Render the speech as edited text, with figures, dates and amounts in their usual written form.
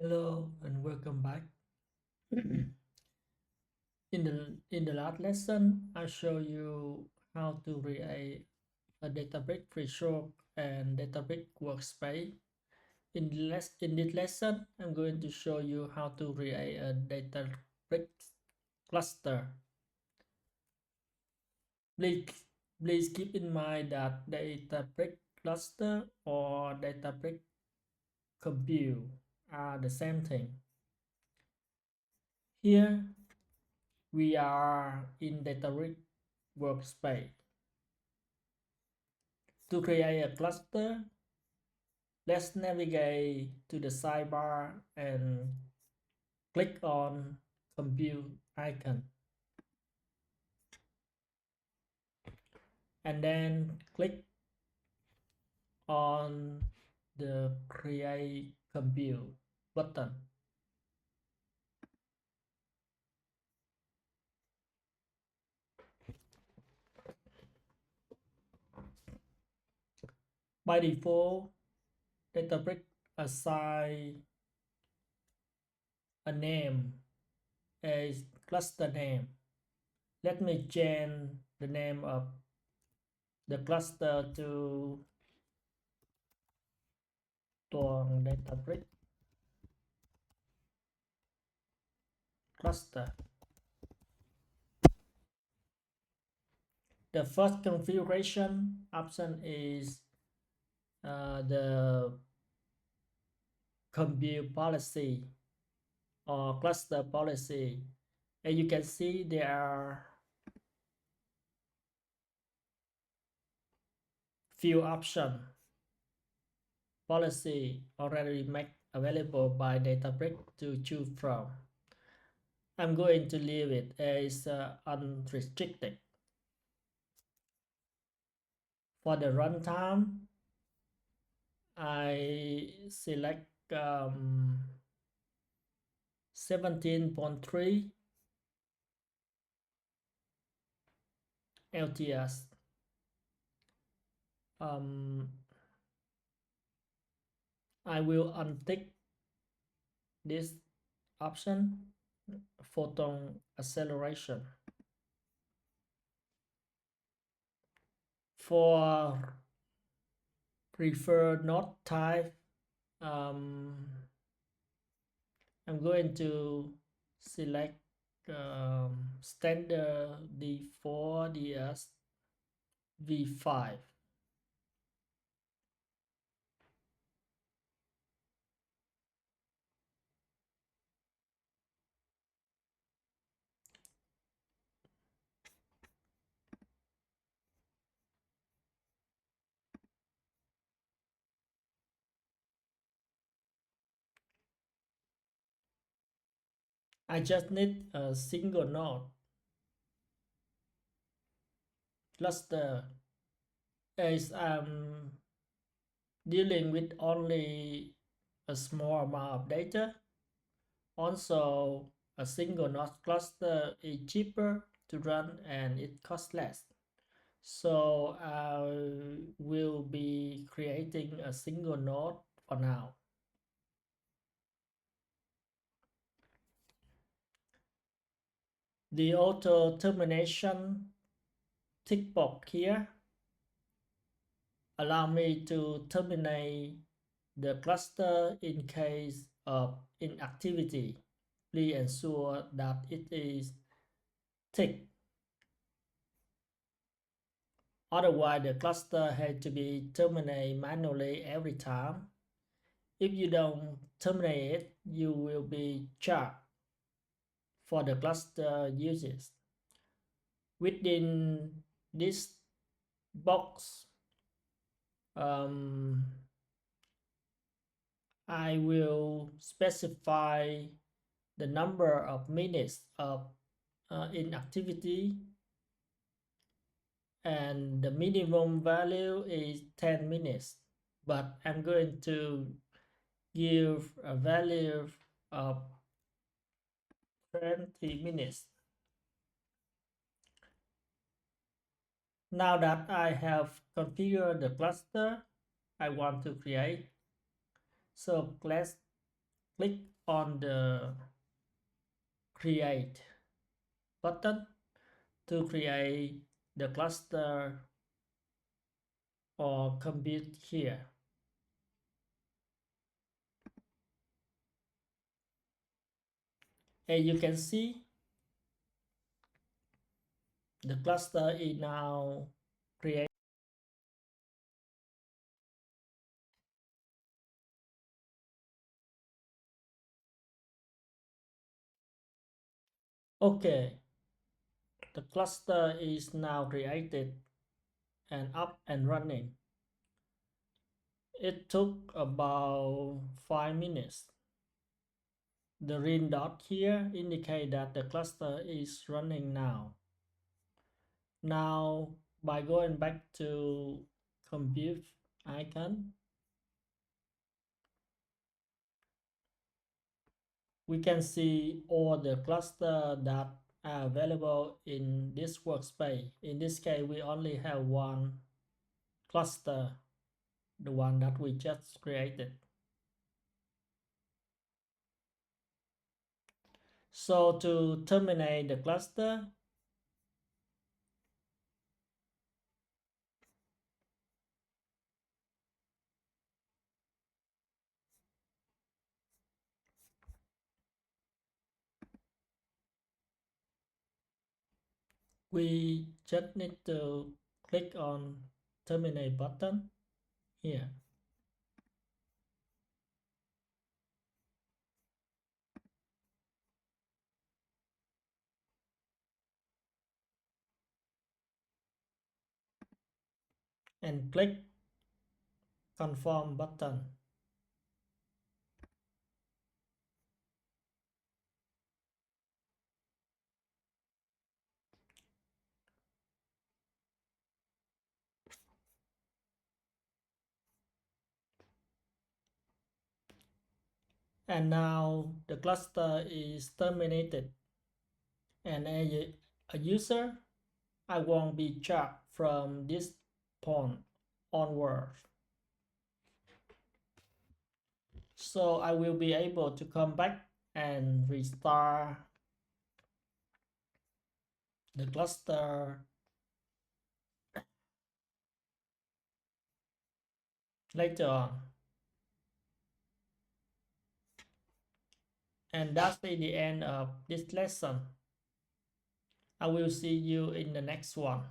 Hello and welcome back. In the last lesson, I show you how to create a Databricks Pre-Show and Databricks Workspace. In this lesson, I'm going to show you how to create a Databricks cluster. Please, please keep in mind that Databricks cluster or Databricks compute are the same thing. Here we are in Databricks Workspace. To create a cluster, let's navigate to the sidebar and click on Compute icon. And then click on the Create Compute button. By default, Databricks assign a name as cluster name. Let me change the name of the cluster to Tuang Databricks cluster. The first configuration option is the compute policy or cluster policy. As you can see, there are few options policy already made available by Databricks to choose from. I'm going to leave it as unrestricted. For the runtime, I select 17.3 LTS. I will untick this option, photon acceleration. For preferred node type, I'm going to select standard D4 DS V5. I just need a single node cluster as I'm dealing with only a small amount of data. Also, a single node cluster is cheaper to run and it costs less. So I will be creating a single node for now. The auto termination tick box here allow me to terminate the cluster in case of inactivity. Please ensure that it is ticked. Otherwise, the cluster has to be terminated manually every time. If you don't terminate it, you will be charged for the cluster uses. Within this box, I will specify the number of minutes of inactivity, and the minimum value is 10 minutes, but I'm going to give a value of 20 minutes. Now that I have configured the cluster I want to create, so let's click on the create button to create the cluster or compute here. As you can see, the cluster is now created. Okay, the cluster is now created and up and running. It took about 5 minutes. The green dot here indicate that the cluster is running now. Now, by going back to compute icon, we can see all the cluster that are available in this workspace. In this case, we only have one cluster, the one that we just created. So to terminate the cluster, we just need to click on terminate button here. And click confirm button. And now the cluster is terminated. And as a user, I won't be charged from this point onward. So I will be able to come back and restart the cluster later on. And that's the end of this lesson. I will see you in the next one.